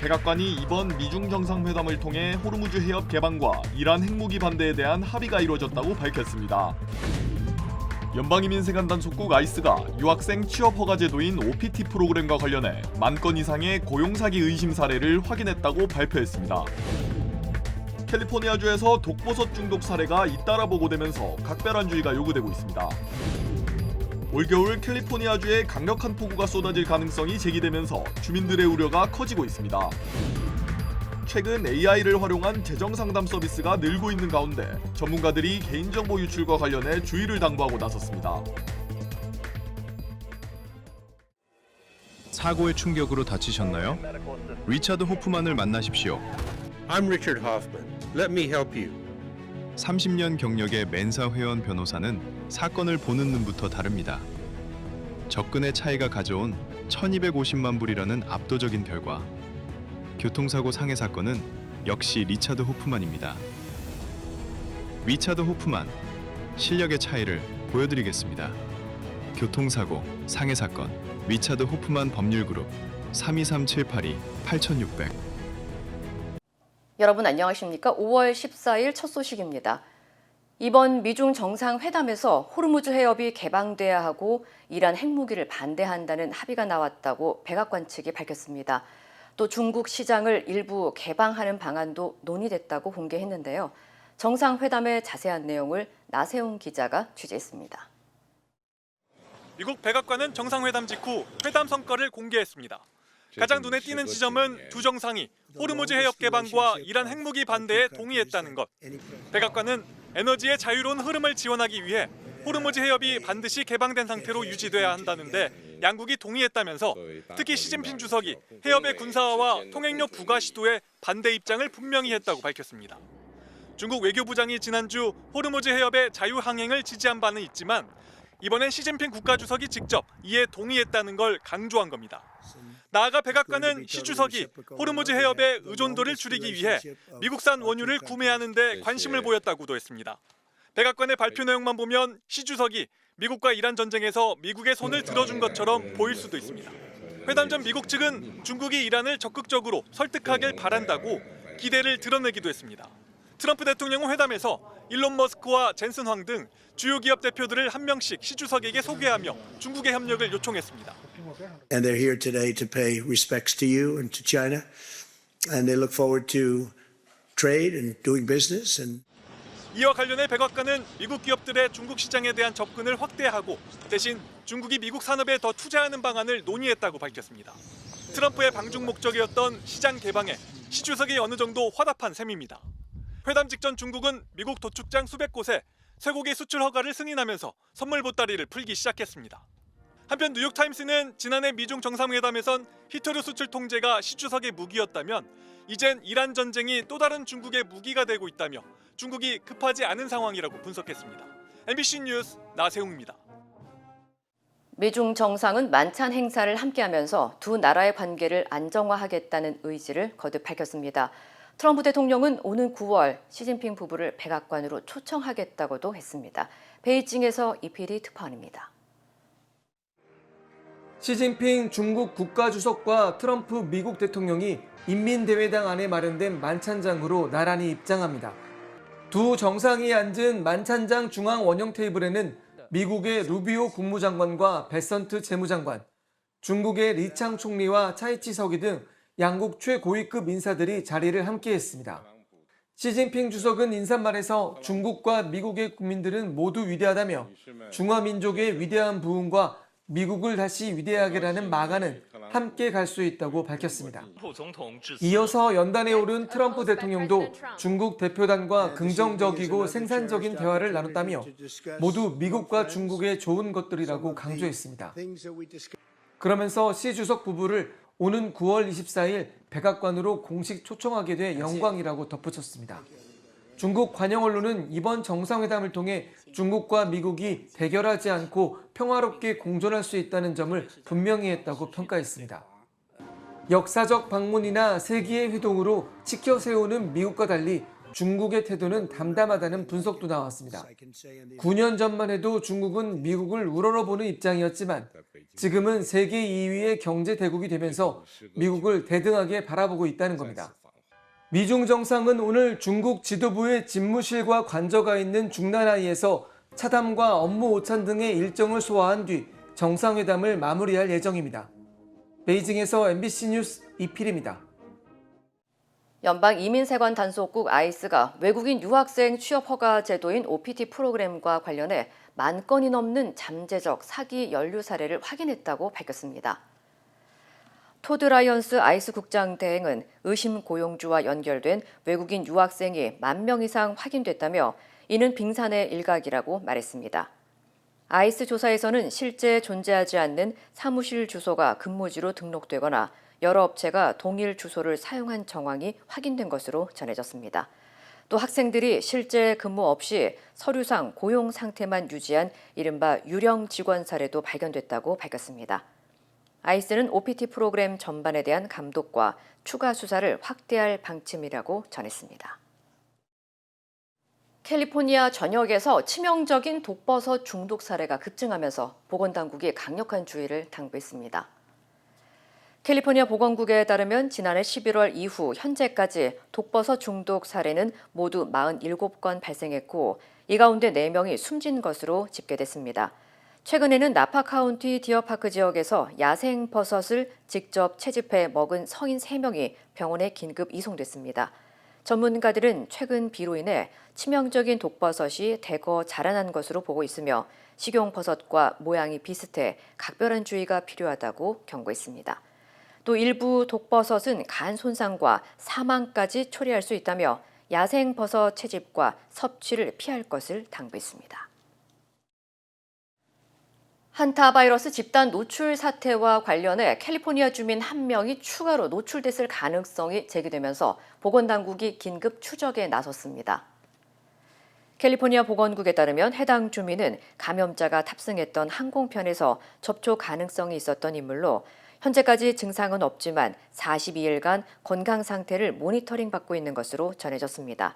백악관이 이번 미중 정상회담을 통해 호르무즈 해협 개방과 이란 핵무기 반대에 대한 합의가 이루어졌다고 밝혔습니다. 연방이민세관 단속국 아이스가 유학생 취업 허가 제도인 OPT 프로그램과 관련해 10,000건 이상의 고용 사기 의심 사례를 확인했다고 발표했습니다. 캘리포니아주에서 독버섯 중독 사례가 잇따라 보고되면서 각별한주의가 요구되고 있습니다. 올겨울 캘리포니아주에 강력한 폭우가 쏟아질 가능성이 제기되면서 주민들의 우려가 커지고 있습니다. 최근 AI를 활용한 재정상담 서비스가 늘고 있는 가운데 전문가들이 개인정보 유출과 관련해 주의를 당부하고 나섰습니다. 사고의 충격으로 다치셨나요? 리차드 호프만을 만나십시오. I'm Richard Hoffman. Let me help you. 30년 경력의 멘사 회원 변호사는 사건을 보는 눈부터 다릅니다. 접근의 차이가 가져온 1250만 불이라는 압도적인 결과. 교통사고 상해 사건은 역시 리차드 호프만입니다. 리차드 호프만, 실력의 차이를 보여드리겠습니다. 교통사고, 상해 사건, 리차드 호프만 법률그룹 323-782-8600. 여러분 안녕하십니까? 5월 14일 첫 소식입니다. 이번 미중 정상회담에서 호르무즈 해협이 개방돼야 하고 이란 핵무기를 반대한다는 합의가 나왔다고 백악관 측이 밝혔습니다. 또 중국 시장을 일부 개방하는 방안도 논의됐다고 공개했는데요. 정상회담의 자세한 내용을 나세훈 기자가 취재했습니다. 미국 백악관은 정상회담 직후 회담 성과를 공개했습니다. 가장 눈에 띄는 지점은 두 정상이 호르무즈 해협 개방과 이란 핵무기 반대에 동의했다는 것. 백악관은 에너지의 자유로운 흐름을 지원하기 위해 호르무즈 해협이 반드시 개방된 상태로 유지돼야 한다는데 양국이 동의했다면서 특히 시진핑 주석이 해협의 군사화와 통행료 부과 시도에 반대 입장을 분명히 했다고 밝혔습니다. 중국 외교부장이 지난주 호르무즈 해협의 자유항행을 지지한 바는 있지만 이번엔 시진핑 국가주석이 직접 이에 동의했다는 걸 강조한 겁니다. 나아가 백악관은 시 주석이 호르무즈 해협의 의존도를 줄이기 위해 미국산 원유를 구매하는 데 관심을 보였다고도 했습니다. 백악관의 발표 내용만 보면 시 주석이 미국과 이란 전쟁에서 미국의 손을 들어준 것처럼 보일 수도 있습니다. 회담 전 미국 측은 중국이 이란을 적극적으로 설득하길 바란다고 기대를 드러내기도 했습니다. 트럼프 대통령은 회담에서 일론 머스크와 젠슨 황 등 주요 기업 대표들을 한 명씩 시 주석에게 소개하며 중국의 협력을 요청했습니다. And they're here today to pay respects to you and to China, and they look forward to trade and doing business. And 이와 관련해 백악관은 미국 기업들의 중국 시장에 대한 접근을 확대하고 대신 중국이 미국 산업에 더 투자하는 방안을 논의했다고 밝혔습니다. 트럼프의 방중 목적이었던 시장 개방에 시 주석이 어느 정도 화답한 셈입니다. 회담 직전 중국은 미국 도축장 수백 곳에 쇠고기 수출 허가를 승인하면서 선물 보따리를 풀기 시작했습니다. 한편 뉴욕타임스는 지난해 미중 정상회담에선 히토류 수출 통제가 시 주석의 무기였다면 이젠 이란 전쟁이 또 다른 중국의 무기가 되고 있다며 중국이 급하지 않은 상황이라고 분석했습니다. MBC 뉴스 나세웅입니다. 미중 정상은 만찬 행사를 함께하면서 두 나라의 관계를 안정화하겠다는 의지를 거듭 밝혔습니다. 트럼프 대통령은 오는 9월 시진핑 부부를 백악관으로 초청하겠다고도 했습니다. 베이징에서 이필이 특파원입니다. 시진핑 중국 국가주석과 트럼프 미국 대통령이 인민대회당 안에 마련된 만찬장으로 나란히 입장합니다. 두 정상이 앉은 만찬장 중앙 원형 테이블에는 미국의 루비오 국무장관과 베선트 재무장관, 중국의 리창 총리와 차이치 서기 등 양국 최고위급 인사들이 자리를 함께했습니다. 시진핑 주석은 인사말에서 중국과 미국의 국민들은 모두 위대하다며 중화민족의 위대한 부흥과 미국을 다시 위대하게라는 마가는 함께 갈 수 있다고 밝혔습니다. 이어서 연단에 오른 트럼프 대통령도 중국 대표단과 긍정적이고 생산적인 대화를 나눴다며 모두 미국과 중국의 좋은 것들이라고 강조했습니다. 그러면서 시 주석 부부를 오는 9월 24일 백악관으로 공식 초청하게 돼 영광이라고 덧붙였습니다. 중국 관영 언론은 이번 정상회담을 통해 중국과 미국이 대결하지 않고 평화롭게 공존할 수 있다는 점을 분명히 했다고 평가했습니다. 역사적 방문이나 세기의 회동으로 치켜 세우는 미국과 달리 중국의 태도는 담담하다는 분석도 나왔습니다. 9년 전만 해도 중국은 미국을 우러러보는 입장이었지만 지금은 세계 2위의 경제 대국이 되면서 미국을 대등하게 바라보고 있다는 겁니다. 미중 정상은 오늘 중국 지도부의 집무실과 관저가 있는 중나라이에서 차담과 업무 오찬 등의 일정을 소화한 뒤 정상회담을 마무리할 예정입니다. 베이징에서 MBC 뉴스 이필입니다. 연방이민세관 단속국 아이스가 외국인 유학생 취업 허가 제도인 OPT 프로그램과 관련해 10,000건이 넘는 잠재적 사기 연루 사례를 확인했다고 밝혔습니다. 토드 라이언스 아이스 국장 대행은 의심 고용주와 연결된 외국인 유학생이 10,000명 이상 확인됐다며 이는 빙산의 일각이라고 말했습니다. 아이스 조사에서는 실제 존재하지 않는 사무실 주소가 근무지로 등록되거나 여러 업체가 동일 주소를 사용한 정황이 확인된 것으로 전해졌습니다. 또 학생들이 실제 근무 없이 서류상 고용 상태만 유지한 이른바 유령 직원 사례도 발견됐다고 밝혔습니다. 아이스는 OPT 프로그램 전반에 대한 감독과 추가 수사를 확대할 방침이라고 전했습니다. 캘리포니아 전역에서 치명적인 독버섯 중독 사례가 급증하면서 보건당국이 강력한 주의를 당부했습니다. 캘리포니아 보건국에 따르면 지난해 11월 이후 현재까지 독버섯 중독 사례는 모두 47건 발생했고 이 가운데 4명이 숨진 것으로 집계됐습니다. 최근에는 나파 카운티 디어파크 지역에서 야생 버섯을 직접 채집해 먹은 성인 3명이 병원에 긴급 이송됐습니다. 전문가들은 최근 비로 인해 치명적인 독버섯이 대거 자라난 것으로 보고 있으며 식용버섯과 모양이 비슷해 각별한 주의가 필요하다고 경고했습니다. 또 일부 독버섯은 간 손상과 사망까지 초래할 수 있다며 야생 버섯 채집과 섭취를 피할 것을 당부했습니다. 한타바이러스 집단 노출 사태와 관련해 캘리포니아 주민 1명이 추가로 노출됐을 가능성이 제기되면서 보건당국이 긴급 추적에 나섰습니다. 캘리포니아 보건국에 따르면 해당 주민은 감염자가 탑승했던 항공편에서 접촉 가능성이 있었던 인물로 현재까지 증상은 없지만 42일간 건강 상태를 모니터링 받고 있는 것으로 전해졌습니다.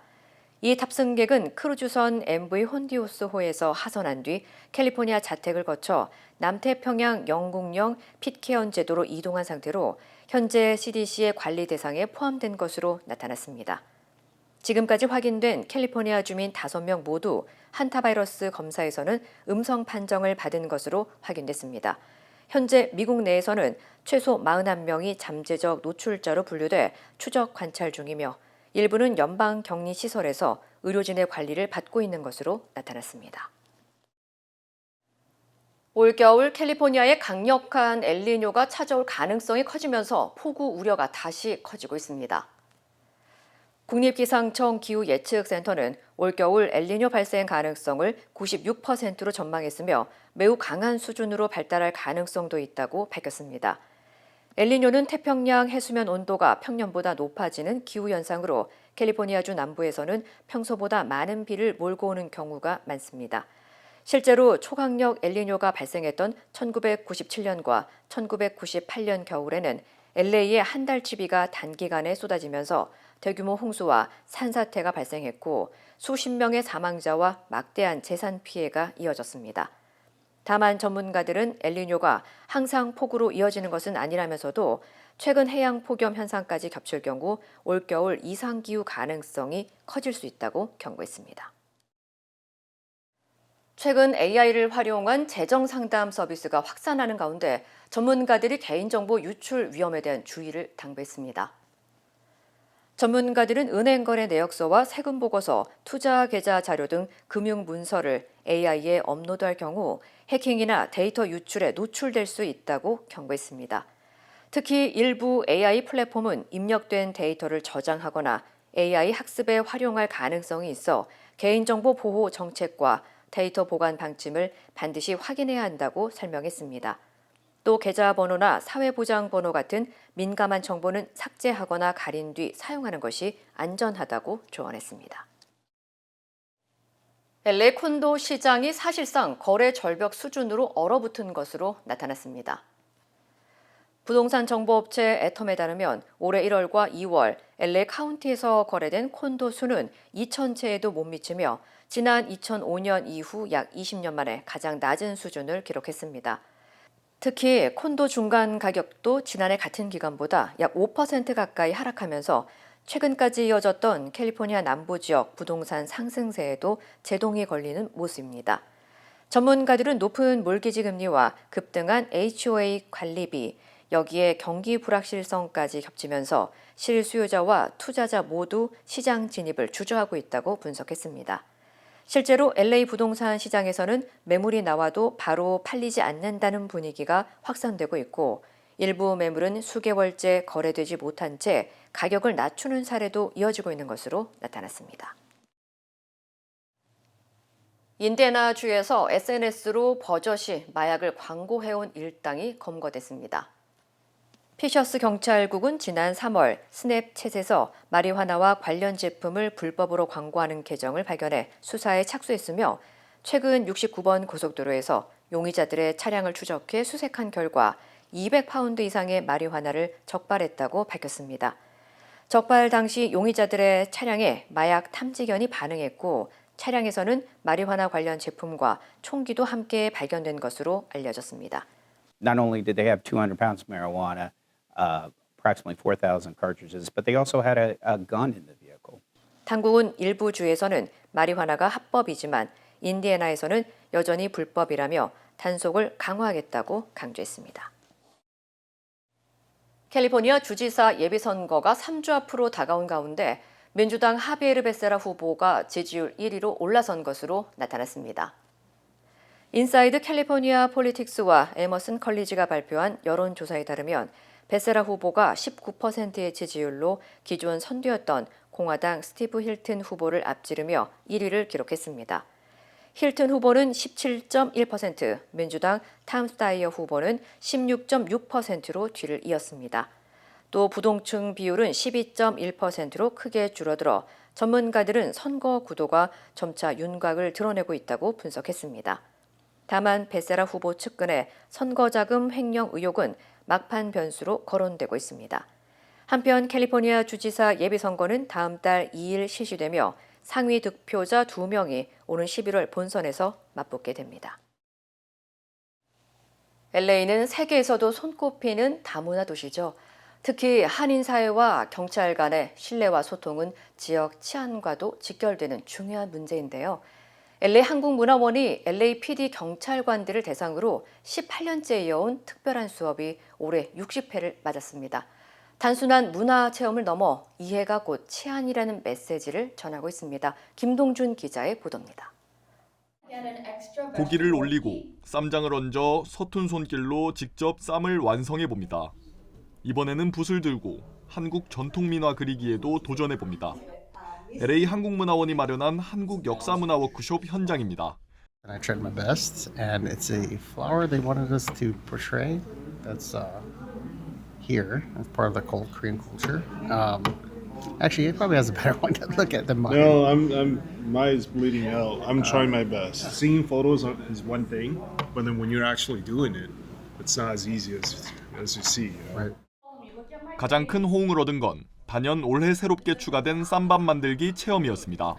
이 탑승객은 크루즈선 MV 혼디우스호에서 하선한 뒤 캘리포니아 자택을 거쳐 남태평양 영국령 핏케언 제도로 이동한 상태로 현재 CDC의 관리 대상에 포함된 것으로 나타났습니다. 지금까지 확인된 캘리포니아 주민 5명 모두 한타바이러스 검사에서는 음성 판정을 받은 것으로 확인됐습니다. 현재 미국 내에서는 최소 41명이 잠재적 노출자로 분류돼 추적 관찰 중이며 일부는 연방격리시설에서 의료진의 관리를 받고 있는 것으로 나타났습니다. 올겨울 캘리포니아에 강력한 엘니뇨가 찾아올 가능성이 커지면서 폭우 우려가 다시 커지고 있습니다. 국립기상청 기후예측센터는 올겨울 엘니뇨 발생 가능성을 96%로 전망했으며 매우 강한 수준으로 발달할 가능성도 있다고 밝혔습니다. 엘니뇨는 태평양 해수면 온도가 평년보다 높아지는 기후현상으로 캘리포니아주 남부에서는 평소보다 많은 비를 몰고 오는 경우가 많습니다. 실제로 초강력 엘니뇨가 발생했던 1997년과 1998년 겨울에는 LA의 한 달치 비가 단기간에 쏟아지면서 대규모 홍수와 산사태가 발생했고 수십 명의 사망자와 막대한 재산 피해가 이어졌습니다. 다만 전문가들은 엘니뇨가 항상 폭우로 이어지는 것은 아니라면서도 최근 해양 폭염 현상까지 겹칠 경우 올겨울 이상기후 가능성이 커질 수 있다고 경고했습니다. 최근 AI를 활용한 재정 상담 서비스가 확산하는 가운데 전문가들이 개인정보 유출 위험에 대한 주의를 당부했습니다. 전문가들은 은행 거래 내역서와 세금 보고서, 투자 계좌 자료 등 금융 문서를 AI에 업로드할 경우 해킹이나 데이터 유출에 노출될 수 있다고 경고했습니다. 특히 일부 AI 플랫폼은 입력된 데이터를 저장하거나 AI 학습에 활용할 가능성이 있어 개인정보 보호 정책과 데이터 보관 방침을 반드시 확인해야 한다고 설명했습니다. 또 계좌번호나 사회보장번호 같은 민감한 정보는 삭제하거나 가린 뒤 사용하는 것이 안전하다고 조언했습니다. LA 콘도 시장이 사실상 거래 절벽 수준으로 얼어붙은 것으로 나타났습니다. 부동산 정보업체 애텀에 따르면 올해 1월과 2월 LA 카운티에서 거래된 콘도 수는 2,000채에도 못 미치며 지난 2005년 이후 약 20년 만에 가장 낮은 수준을 기록했습니다. 특히 콘도 중간 가격도 지난해 같은 기간보다 약 5% 가까이 하락하면서 최근까지 이어졌던 캘리포니아 남부 지역 부동산 상승세에도 제동이 걸리는 모습입니다. 전문가들은 높은 몰기지 금리와 급등한 HOA 관리비, 여기에 경기 불확실성까지 겹치면서 실수요자와 투자자 모두 시장 진입을 주저하고 있다고 분석했습니다. 실제로 LA 부동산 시장에서는 매물이 나와도 바로 팔리지 않는다는 분위기가 확산되고 있고 일부 매물은 수개월째 거래되지 못한 채 가격을 낮추는 사례도 이어지고 있는 것으로 나타났습니다. 인디애나주에서 SNS로 버젓이 마약을 광고해온 일당이 검거됐습니다. 피셔스 경찰국은 지난 3월 스냅챗에서 마리화나와 관련 제품을 불법으로 광고하는 계정을 발견해 수사에 착수했으며 최근 69번 고속도로에서 용의자들의 차량을 추적해 수색한 결과 200파운드 이상의 마리화나를 적발했다고 밝혔습니다. 적발 당시 용의자들의 차량에 마약 탐지견이 반응했고 차량에서는 마리화나 관련 제품과 총기도 함께 발견된 것으로 알려졌습니다. Not only did they have 200 pounds of marijuana, approximately 4,000 cartridges, but they also had a gun in the vehicle. 당국은 일부 주에서는 마리화나가 합법이지만 인디애나에서는 여전히 불법이라며 단속을 강화하겠다고 강조했습니다. 캘리포니아 주지사 예비선거가 3주 앞으로 다가온 가운데 민주당 하비에르 베세라 후보가 지지율 1위로 올라선 것으로 나타났습니다. 인사이드 캘리포니아 폴리틱스와 에머슨 컬리지가 발표한 여론조사에 따르면 베세라 후보가 19%의 지지율로 기존 선두였던 공화당 스티브 힐튼 후보를 앞지르며 1위를 기록했습니다. 힐튼 후보는 17.1%, 민주당 탐 스타이어 후보는 16.6%로 뒤를 이었습니다. 또 부동층 비율은 12.1%로 크게 줄어들어 전문가들은 선거 구도가 점차 윤곽을 드러내고 있다고 분석했습니다. 다만 베세라 후보 측근의 선거자금 횡령 의혹은 막판 변수로 거론되고 있습니다. 한편 캘리포니아 주지사 예비선거는 다음 달 2일 실시되며 상위 득표자 2명이 오는 11월 본선에서 맞붙게 됩니다. LA는 세계에서도 손꼽히는 다문화 도시죠. 특히 한인 사회와 경찰 간의 신뢰와 소통은 지역 치안과도 직결되는 중요한 문제인데요. LA 한국문화원이 LAPD 경찰관들을 대상으로 18년째 이어온 특별한 수업이 올해 60회를 맞았습니다. 단순한 문화 체험을 넘어 이해가 곧 치안이라는 메시지를 전하고 있습니다. 김동준 기자의 보도입니다. 고기를 올리고 쌈장을 얹어 서툰 손길로 직접 쌈을 완성해 봅니다. 이번에는 붓을 들고 한국 전통 민화 그리기에도 도전해 봅니다. LA 한국문화원이 마련한 한국 역사문화 워크숍 현장입니다. I tried my best, and it's a flower they wanted us to portray. That's here as part of the Korean culture. Actually, it probably has a better one to look at than mine. No, mine is bleeding out. I'm trying my best. Seeing photos is one thing, but then when you're actually doing it, it's not as easy as you see. You know? Right. 가장 큰 호응을 얻은 건 단연 올해 새롭게 추가된 쌈밥 만들기 체험이었습니다.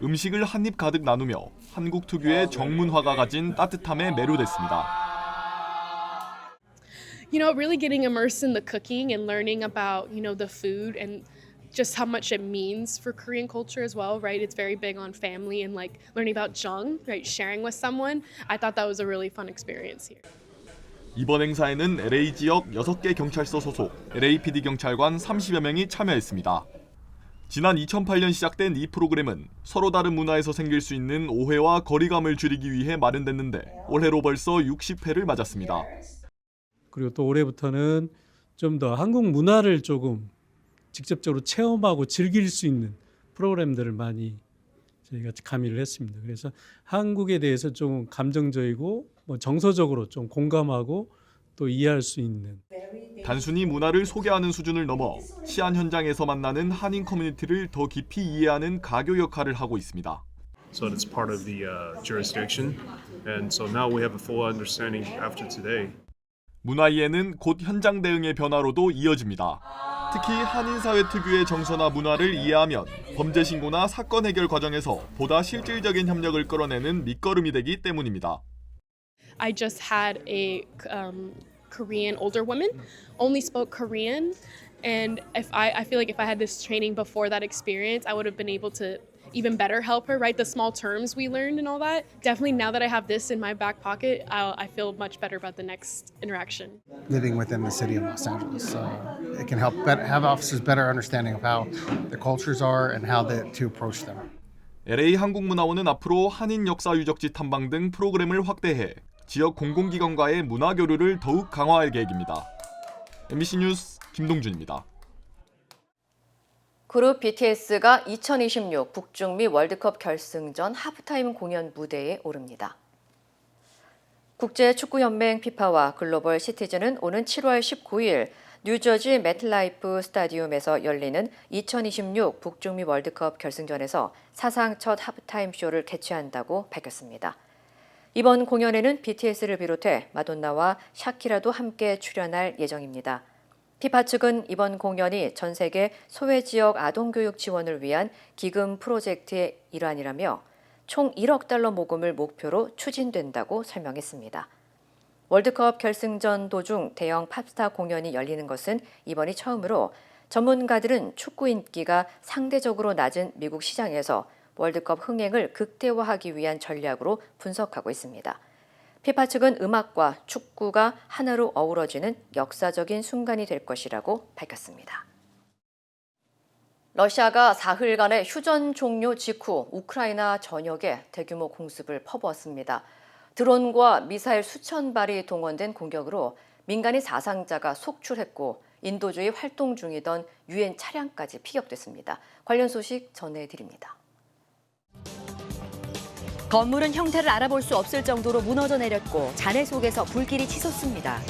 음식을 한 입 가득 나누며 한국 특유의 정문화가 가진 따뜻함에 매료됐습니다. You know, really getting immersed in the cooking and learning about, the food and just how much it means for Korean culture as well, right? It's very big on family and like learning about jung, right? Sharing with someone. I thought that was a really fun experience here. 이번 행사에는 LA 지역 6개 경찰서 소속 LAPD 경찰관 30여 명이 참여했습니다. 지난 2008년 시작된 이 프로그램은 서로 다른 문화에서 생길 수 있는 오해와 거리감을 줄이기 위해 마련됐는데 올해로 벌써 60회를 맞았습니다. 그리고 또 올해부터는 좀 더 한국 문화를 조금 직접적으로 체험하고 즐길 수 있는 프로그램들을 많이 저희가 가미를 했습니다. 그래서 한국에 대해서 좀 감정적이고 정서적으로 좀 공감하고 또 이해할 수 있는. 단순히 문화를 소개하는 수준을 넘어 치안 현장에서 만나는 한인 커뮤니티를 더 깊이 이해하는 가교 역할을 하고 있습니다. So it's part of the jurisdiction, and so now we have a full understanding after today. 문화이해는 곧 현장 대응의 변화로도 이어집니다. 특히 한인사회 특유의 정서나 문화를 이해하면 범죄 신고나 사건 해결 과정에서 보다 실질적인 협력을 끌어내는 밑거름이 되기 때문입니다. I just had a Korean older woman, only spoke Korean, and I feel like if I had this training before that experience, I would have been able to even better help her, right? The small terms we learned and all that. Definitely now that I have this in my back pocket, I feel much better about the next interaction. Living within the city of Los Angeles, it can help have officers better understanding of how the cultures are and how to approach them. LA 한국문화원은 앞으로 한인 역사 유적지 탐방 등 프로그램을 확대해 지역 공공기관과의 문화 교류를 더욱 강화할 계획입니다. MBC 뉴스 김동준입니다. 그룹 BTS가 2026 북중미 월드컵 결승전 하프타임 공연 무대에 오릅니다. 국제축구연맹 피파와 글로벌 시티즌은 오는 7월 19일 뉴저지 매틀라이프 스타디움에서 열리는 2026 북중미 월드컵 결승전에서 사상 첫 하프타임 쇼를 개최한다고 밝혔습니다. 이번 공연에는 BTS를 비롯해 마돈나와 샤키라도 함께 출연할 예정입니다. 피파 측은 이번 공연이 전 세계 소외 지역 아동교육 지원을 위한 기금 프로젝트의 일환이라며 총 1억 달러 모금을 목표로 추진된다고 설명했습니다. 월드컵 결승전 도중 대형 팝스타 공연이 열리는 것은 이번이 처음으로 전문가들은 축구 인기가 상대적으로 낮은 미국 시장에서 월드컵 흥행을 극대화하기 위한 전략으로 분석하고 있습니다. 피파 측은 음악과 축구가 하나로 어우러지는 역사적인 순간이 될 것이라고 밝혔습니다. 러시아가 사흘간의 휴전 종료 직후 우크라이나 전역에 대규모 공습을 퍼부었습니다. 드론과 미사일 수천 발이 동원된 공격으로 민간인 사상자가 속출했고 인도주의 활동 중이던 유엔 차량까지 피격됐습니다. 관련 소식 전해드립니다. 건물은 형태를 알아볼 수 없을 정도로 무너져 내렸고 잔해 속에서 불길이 치솟습니다.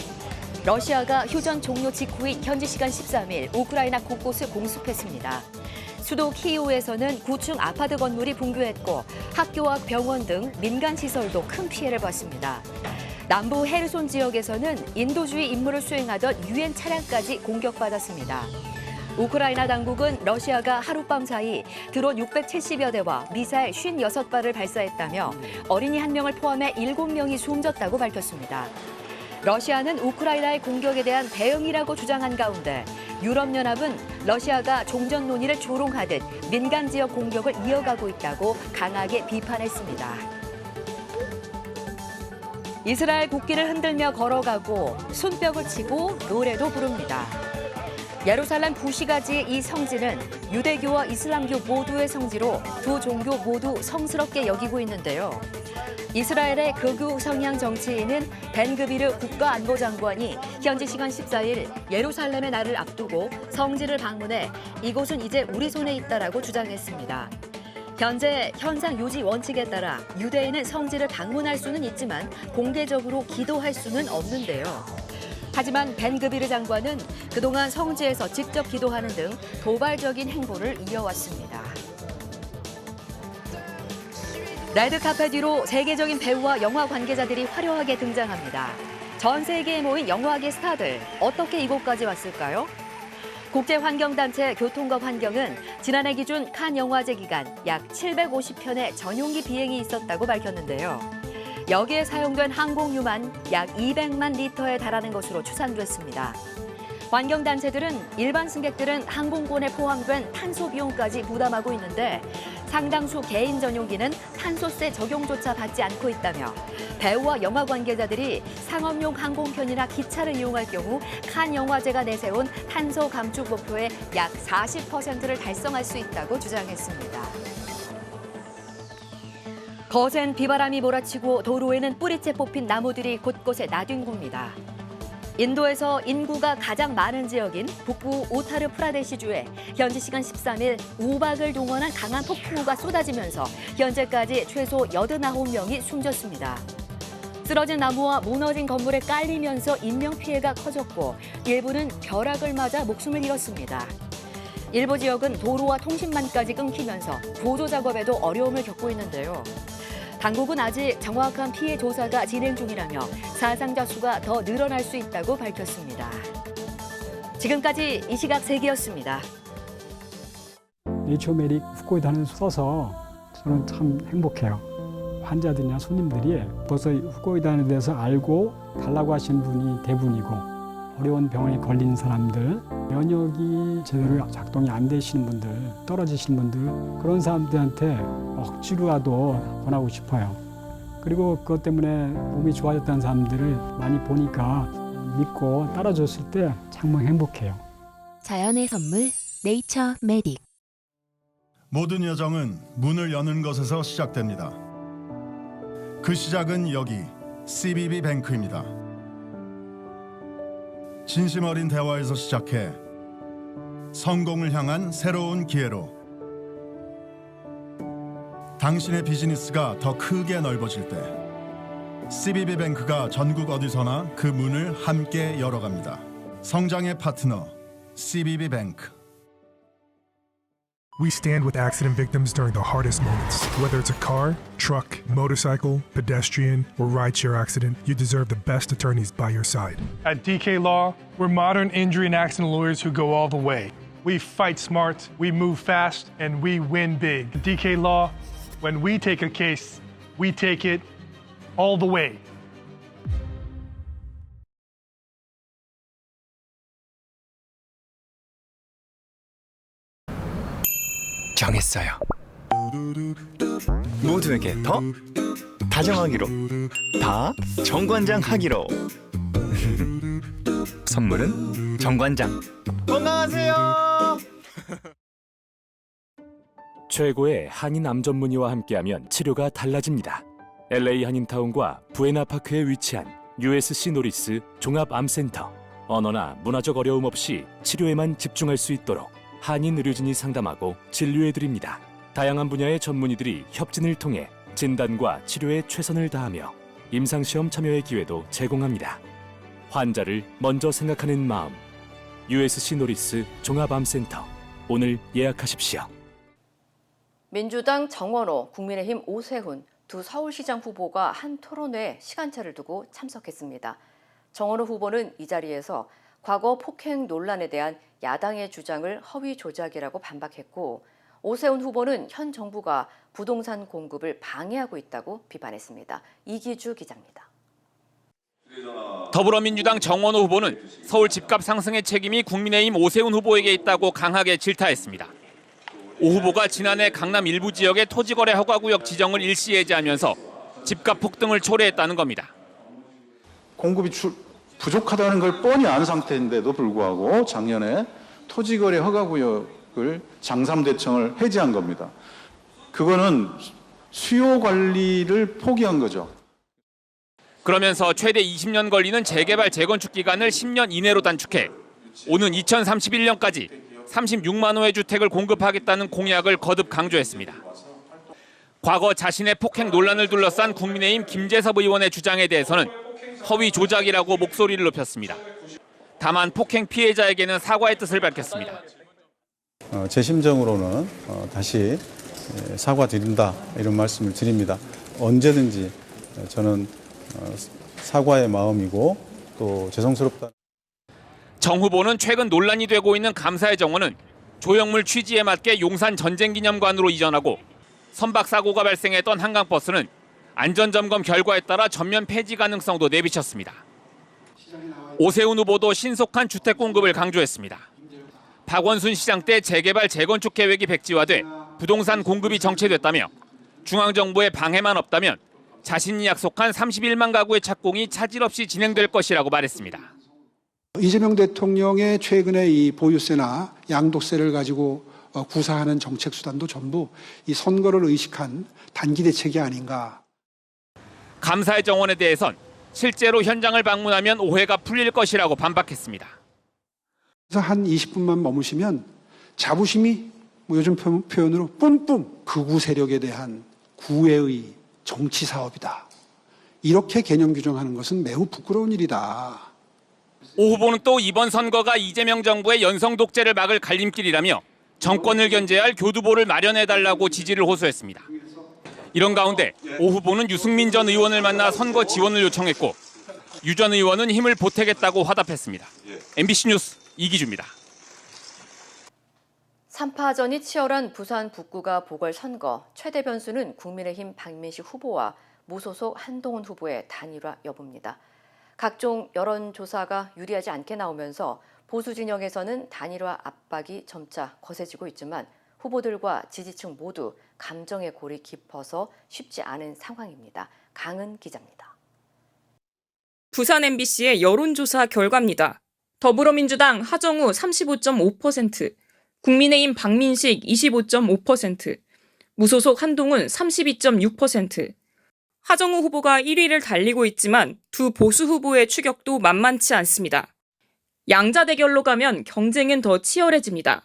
러시아가 휴전 종료 직후인 현지 시간 13일 우크라이나 곳곳을 공습했습니다. 수도 키이우에서는 9층 아파트 건물이 붕괴했고 학교와 병원 등 민간 시설도 큰 피해를 봤습니다. 남부 헤르손 지역에서는 인도주의 임무를 수행하던 유엔 차량까지 공격받았습니다. 우크라이나 당국은 러시아가 하룻밤 사이 드론 670여 대와 미사일 56발을 발사했다며 어린이 1명을 포함해 7명이 숨졌다고 밝혔습니다. 러시아는 우크라이나의 공격에 대한 대응이라고 주장한 가운데 유럽연합은 러시아가 종전 논의를 조롱하듯 민간 지역 공격을 이어가고 있다고 강하게 비판했습니다. 이스라엘 국기를 흔들며 걸어가고 손뼉을 치고 노래도 부릅니다. 예루살렘 부시가지의 이 성지는 유대교와 이슬람교 모두의 성지로 두 종교 모두 성스럽게 여기고 있는데요. 이스라엘의 극우 성향 정치인은 벤그비르 국가안보장관이 현지 시간 14일 예루살렘의 날을 앞두고 성지를 방문해 이곳은 이제 우리 손에 있다라고 주장했습니다. 현재 현상 유지 원칙에 따라 유대인은 성지를 방문할 수는 있지만 공개적으로 기도할 수는 없는데요. 하지만 벤그비르 장관은 그동안 성지에서 직접 기도하는 등 도발적인 행보를 이어왔습니다. 레드카펫 위로 세계적인 배우와 영화 관계자들이 화려하게 등장합니다. 전 세계에 모인 영화계 스타들, 어떻게 이곳까지 왔을까요? 국제환경단체 교통과 환경은 지난해 기준 칸 영화제 기간 약 750편의 전용기 비행이 있었다고 밝혔는데요. 여기에 사용된 항공유만 약 200만 리터에 달하는 것으로 추산됐습니다. 환경단체들은 일반 승객들은 항공권에 포함된 탄소 비용까지 부담하고 있는데 상당수 개인 전용기는 탄소세 적용조차 받지 않고 있다며 배우와 영화 관계자들이 상업용 항공편이나 기차를 이용할 경우 칸 영화제가 내세운 탄소 감축 목표의 약 40%를 달성할 수 있다고 주장했습니다. 거센 비바람이 몰아치고 도로에는 뿌리째 뽑힌 나무들이 곳곳에 나뒹굽니다. 인도에서 인구가 가장 많은 지역인 북부 우타르 프라데시주에 현지 시간 13일 우박을 동원한 강한 폭풍우가 쏟아지면서 현재까지 최소 89명이 숨졌습니다. 쓰러진 나무와 무너진 건물에 깔리면서 인명피해가 커졌고 일부는 벼락을 맞아 목숨을 잃었습니다. 일부 지역은 도로와 통신망까지 끊기면서 구조 작업에도 어려움을 겪고 있는데요. 당국은 아직 정확한 피해 조사가 진행 중이라며 사상자 수가 더 늘어날 수 있다고 밝혔습니다. 지금까지 이 시각 세계였습니다. 네이처메딕 후코이단을 써서 저는 참 행복해요. 환자들이나 손님들이 벌써 후코이단에 대해서 알고 달라고 하시는 분이 대부분이고, 어려운 병에 걸린 사람들, 면역이 제대로 작동이 안 되시는 분들, 떨어지시는 분들, 그런 사람들한테 억지로라도 권하고 싶어요. 그리고 그것 때문에 몸이 좋아졌다는 사람들을 많이 보니까 믿고 따라줬을 때 정말 행복해요. 자연의 선물 네이처메딕. 모든 여정은 문을 여는 것에서 시작됩니다. 그 시작은 여기 CBB 뱅크입니다. 진심 어린 대화에서 시작해 성공을 향한 새로운 기회로 당신의 비즈니스가 더 크게 넓어질 때 CBB 뱅크가 전국 어디서나 그 문을 함께 열어갑니다. 성장의 파트너 CBB 뱅크. We stand with accident victims during the hardest moments. Whether it's a car, truck, motorcycle, pedestrian, or rideshare accident, you deserve the best attorneys by your side. At DK Law, we're modern injury and accident lawyers who go all the way. We fight smart, we move fast, and we win big. At DK Law, when we take a case, we take it all the way. 정했어요. 모두에게 더 다정하기로, 다 정관장하기로. 선물은 정관장. 건강하세요. 최고의 한인 암 전문의와 함께하면 치료가 달라집니다. LA 한인타운과 부에나파크에 위치한 USC 노리스 종합암센터. 언어나 문화적 어려움 없이 치료에만 집중할 수 있도록 한인 의료진이 상담하고 진료해드립니다. 다양한 분야의 전문의들이 협진을 통해 진단과 치료에 최선을 다하며 임상시험 참여의 기회도 제공합니다. 환자를 먼저 생각하는 마음. USC 노리스 종합암센터. 오늘 예약하십시오. 민주당 정원호, 국민의힘 오세훈 두 서울시장 후보가 한 토론회에 시간차를 두고 참석했습니다. 정원호 후보는 이 자리에서 과거 폭행 논란에 대한 야당의 주장을 허위 조작이라고 반박했고, 오세훈 후보는 현 정부가 부동산 공급을 방해하고 있다고 비판했습니다. 이기주 기자입니다. 더불어민주당 정원호 후보는 서울 집값 상승의 책임이 국민의힘 오세훈 후보에게 있다고 강하게 질타했습니다. 오 후보가 지난해 강남 일부 지역의 토지거래 허가구역 지정을 일시 해제하면서 집값 폭등을 초래했다는 겁니다. 공급이 부족하다는 걸 뻔히 아는 상태인데도 불구하고 작년에 토지거래 허가구역을 장삼대청을 해제한 겁니다. 그거는 수요 관리를 포기한 거죠. 그러면서 최대 20년 걸리는 재개발 재건축 기간을 10년 이내로 단축해 오는 2031년까지 36만 호의 주택을 공급하겠다는 공약을 거듭 강조했습니다. 과거 자신의 폭행 논란을 둘러싼 국민의힘 김재섭 의원의 주장에 대해서는 허위 조작이라고 목소리를 높였습니다. 다만 폭행 피해자에게는 사과의 뜻을 밝혔습니다. 제 심정으로는 다시 사과드린다 이런 말씀을 드립니다. 언제든지 저는 사과의 마음이고 또 죄송스럽다. 정 후보는 최근 논란이 되고 있는 감사의 정원은 조형물 취지에 맞게 용산 전쟁기념관으로 이전하고 선박 사고가 발생했던 한강버스는 안전점검 결과에 따라 전면 폐지 가능성도 내비쳤습니다. 오세훈 후보도 신속한 주택 공급을 강조했습니다. 박원순 시장 때 재개발 재건축 계획이 백지화돼 부동산 공급이 정체됐다며 중앙정부의 방해만 없다면 자신이 약속한 31만 가구의 착공이 차질 없이 진행될 것이라고 말했습니다. 이재명 대통령의 최근의 이 보유세나 양도세를 가지고 구사하는 정책 수단도 전부 이 선거를 의식한 단기 대책이 아닌가. 감사의 정원에 대해선 실제로 현장을 방문하면 오해가 풀릴 것이라고 반박했습니다. 그래서 한 20분만 머무시면 자부심이 요즘 표현으로 뿜뿜 극우 세력에 대한 구애의 정치 사업이다. 이렇게 개념 규정하는 것은 매우 부끄러운 일이다. 오 후보는 또 이번 선거가 이재명 정부의 연성 독재를 막을 갈림길이라며 정권을 견제할 교두보를 마련해달라고 지지를 호소했습니다. 이런 가운데 오 후보는 유승민 전 의원을 만나 선거 지원을 요청했고 유 전 의원은 힘을 보태겠다고 화답했습니다. MBC 뉴스 이기주입니다. 3파전이 치열한 부산 북구가 보궐선거. 최대 변수는 국민의힘 박민식 후보와 무소속 한동훈 후보의 단일화 여부입니다. 각종 여론조사가 유리하지 않게 나오면서 보수 진영에서는 단일화 압박이 점차 거세지고 있지만 후보들과 지지층 모두 감정의 골이 깊어서 쉽지 않은 상황입니다. 강은 기자입니다. 부산 MBC의 여론조사 결과입니다. 더불어민주당 하정우 35.5%, 국민의힘 박민식 25.5%, 무소속 한동훈 32.6%. 하정우 후보가 1위를 달리고 있지만 두 보수 후보의 추격도 만만치 않습니다. 양자 대결로 가면 경쟁은 더 치열해집니다.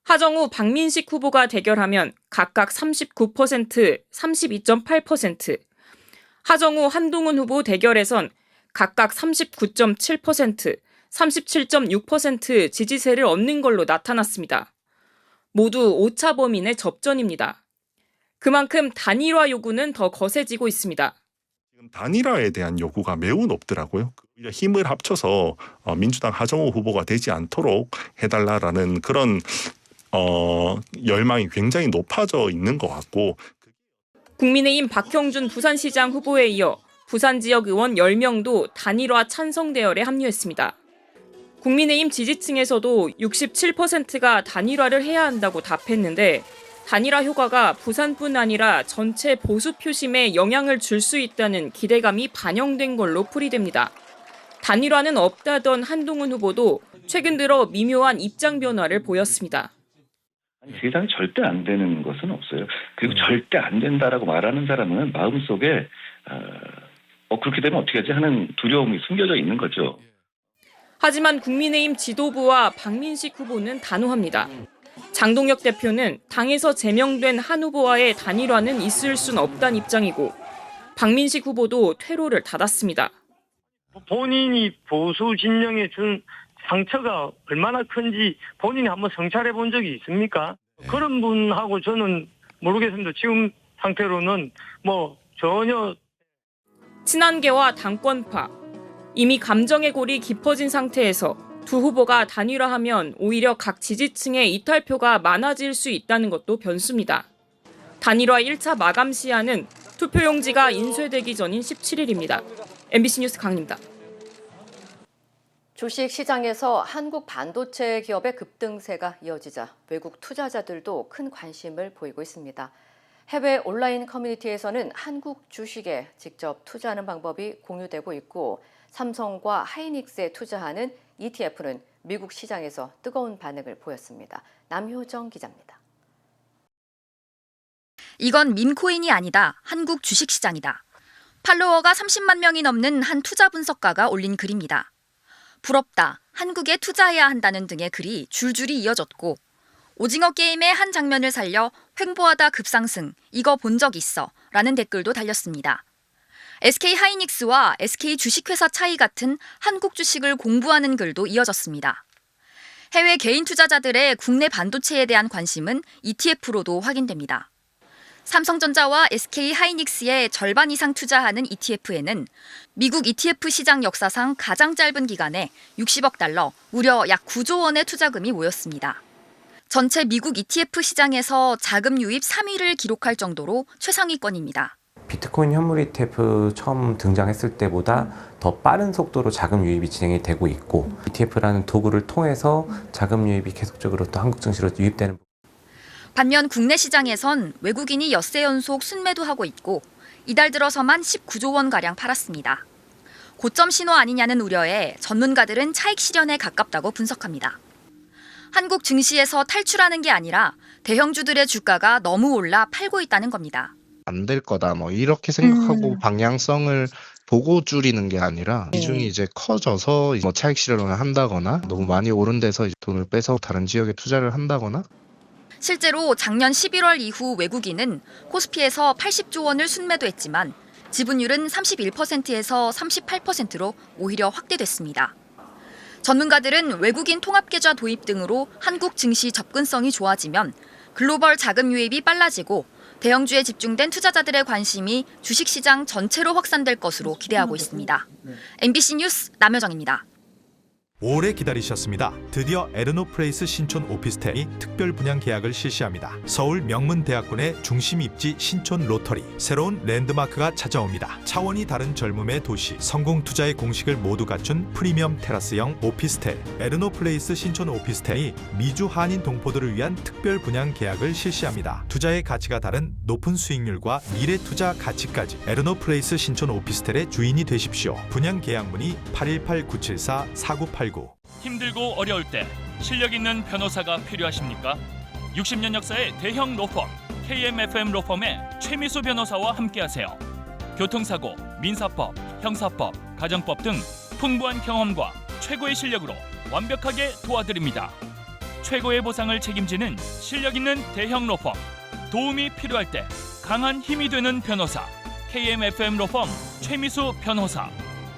하정우, 박민식 후보가 대결하면 각각 39%, 32.8%, 하정우, 한동훈 후보 대결에선 각각 39.7%, 37.6% 지지세를 얻는 걸로 나타났습니다. 모두 오차 범인의 접전입니다. 그만큼 단일화 요구는 더 거세지고 있습니다. 단일화에 대한 요구가 매우 높더라고요. 힘을 합쳐서 민주당 하정우 후보가 되지 않도록 해달라라는 그런 열망이 굉장히 높아져 있는 것 같고. 국민의힘 박형준 부산시장 후보에 이어 부산 지역 의원 10명도 단일화 찬성 대열에 합류했습니다. 국민의힘 지지층에서도 67%가 단일화를 해야 한다고 답했는데 단일화 효과가 부산뿐 아니라 전체 보수 표심에 영향을 줄 수 있다는 기대감이 반영된 걸로 풀이됩니다. 단일화는 없다던 한동훈 후보도 최근 들어 미묘한 입장 변화를 보였습니다. 세상에 절대 안 되는 것은 없어요. 그리고 절대 안 된다라고 말하는 사람은 마음속에 그렇게 되면 어떻게 하지 하는 두려움이 숨겨져 있는 거죠. 하지만 국민의힘 지도부와 박민식 후보는 단호합니다. 장동혁 대표는 당에서 제명된 한 후보와의 단일화는 있을 순 없다는 입장이고 박민식 후보도 퇴로를 닫았습니다. 본인이 보수 진영에 준 상처가 얼마나 큰지 본인이 한번 성찰해 본 적이 있습니까? 그런 분하고 저는 모르겠습니다. 지금 상태로는 전혀. 친한계와 당권파, 이미 감정의 골이 깊어진 상태에서 두 후보가 단일화하면 오히려 각 지지층의 이탈표가 많아질 수 있다는 것도 변수입니다. 단일화 1차 마감 시한은 투표용지가 인쇄되기 전인 17일입니다. MBC 뉴스 강입니다. 주식시장에서 한국 반도체 기업의 급등세가 이어지자 외국 투자자들도 큰 관심을 보이고 있습니다. 해외 온라인 커뮤니티에서는 한국 주식에 직접 투자하는 방법이 공유되고 있고 삼성과 하이닉스에 투자하는 ETF는 미국 시장에서 뜨거운 반응을 보였습니다. 남효정 기자입니다. 이건 밈코인이 아니다. 한국 주식시장이다. 팔로워가 30만 명이 넘는 한 투자 분석가가 올린 글입니다. 부럽다. 한국에 투자해야 한다는 등의 글이 줄줄이 이어졌고 오징어 게임의 한 장면을 살려 횡보하다 급상승, 이거 본 적 있어 라는 댓글도 달렸습니다. SK 하이닉스와 SK 주식회사 차이 같은 한국 주식을 공부하는 글도 이어졌습니다. 해외 개인 투자자들의 국내 반도체에 대한 관심은 ETF로도 확인됩니다. 삼성전자와 SK 하이닉스의 절반 이상 투자하는 ETF에는 미국 ETF 시장 역사상 가장 짧은 기간에 60억 달러, 무려 약 9조 원의 투자금이 모였습니다. 전체 미국 ETF 시장에서 자금 유입 3위를 기록할 정도로 최상위권입니다. 비트코인 현물 ETF 처음 등장했을 때보다 더 빠른 속도로 자금 유입이 진행이 되고 있고 ETF라는 도구를 통해서 자금 유입이 계속적으로 또 한국 증시로 유입되는. 반면 국내 시장에선 외국인이 엿새 연속 순매도하고 있고 이달 들어서만 19조 원가량 팔았습니다. 고점 신호 아니냐는 우려에 전문가들은 차익 실현에 가깝다고 분석합니다. 한국 증시에서 탈출하는 게 아니라 대형주들의 주가가 너무 올라 팔고 있다는 겁니다. 안 될 거다 이렇게 생각하고 방향성을 보고 줄이는 게 아니라 비중이 이제 커져서 차익 실현을 한다거나 너무 많이 오른 데서 돈을 빼서 다른 지역에 투자를 한다거나. 실제로 작년 11월 이후 외국인은 코스피에서 80조 원을 순매도했지만 지분율은 31%에서 38%로 오히려 확대됐습니다. 전문가들은 외국인 통합계좌 도입 등으로 한국 증시 접근성이 좋아지면 글로벌 자금 유입이 빨라지고 대형주에 집중된 투자자들의 관심이 주식시장 전체로 확산될 것으로 기대하고 있습니다. MBC 뉴스 남여정입니다. 오래 기다리셨습니다. 드디어 에르노플레이스 신촌 오피스텔이 특별 분양 계약을 실시합니다. 서울 명문대학군의 중심 입지 신촌 로터리. 새로운 랜드마크가 찾아옵니다. 차원이 다른 젊음의 도시. 성공 투자의 공식을 모두 갖춘 프리미엄 테라스형 오피스텔. 에르노플레이스 신촌 오피스텔이 미주 한인 동포들을 위한 특별 분양 계약을 실시합니다. 투자의 가치가 다른 높은 수익률과 미래 투자 가치까지 에르노플레이스 신촌 오피스텔의 주인이 되십시오. 분양 계약 문의 818-974-4989. 힘들고 어려울 때 실력 있는 변호사가 필요하십니까? 60년 역사의 대형 로펌 KMFM 로펌의 최미수 변호사와 함께하세요. 교통사고, 민사법, 형사법, 가정법 등 풍부한 경험과 최고의 실력으로 완벽하게 도와드립니다. 최고의 보상을 책임지는 실력 있는 대형 로펌. 도움이 필요할 때 강한 힘이 되는 변호사 KMFM 로펌 최미수 변호사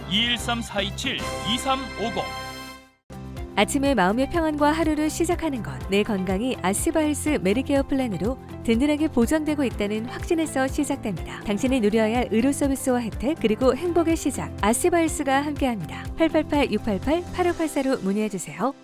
213-427-2350. 아침에 마음의 평안과 하루를 시작하는 것, 내 건강이 아스바헬스 메디케어 플랜으로 든든하게 보장되고 있다는 확신에서 시작됩니다. 당신이 누려야 할 의료 서비스와 혜택, 그리고 행복의 시작, 아스바헬스가 함께합니다. 888-688-8584로 문의해주세요.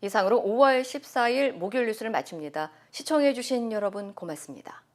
이상으로 5월 14일 목요일 뉴스를 마칩니다. 시청해주신 여러분 고맙습니다.